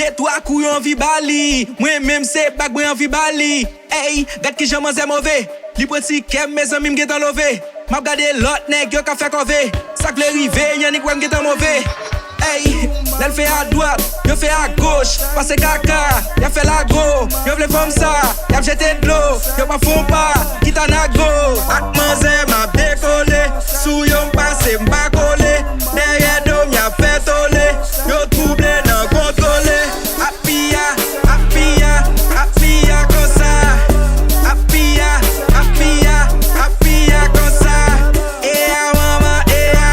Deux, trois couilles en vie bali. Moi-même, c'est pas que moi en vie bali. Hey, gade qui j'en mange mauvais. Li preti kem, mes amis m'getan lové. M'a gade l'autre nèg yo ka fait cové. Ça que rivé, y'en ni quoi m'getan mauvais. Hey, l'elle fait à droite, yo fait à gauche. Passe caca, y'a fait la go. Yo vle comme ça, y'a jeté de l'eau. Yo pas font pas, quitte à nago. Ak manze m'a décollé. Sou yo m'passe m'pa collé. Derrière dom y'a fait tollé. Yo troublé nan contrôlé. Apia, apia, apia comme ça. Apia, apia, apia comme ça. Ea mama, ea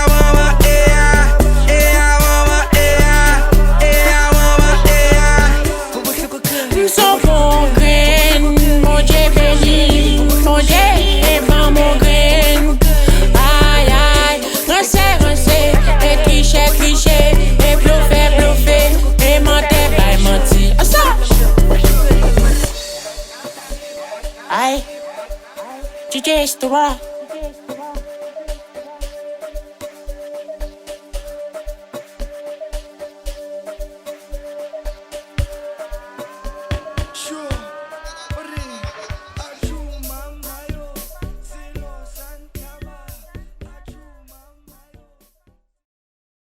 mama, ea mama, ea mama, Son bon grain, mon Dieu béni, mon Dieu est pas mon grain. Aïe aïe, rincé, et cliché, et bluffé, et menti. Ah ça! Aïe, DJ Estora.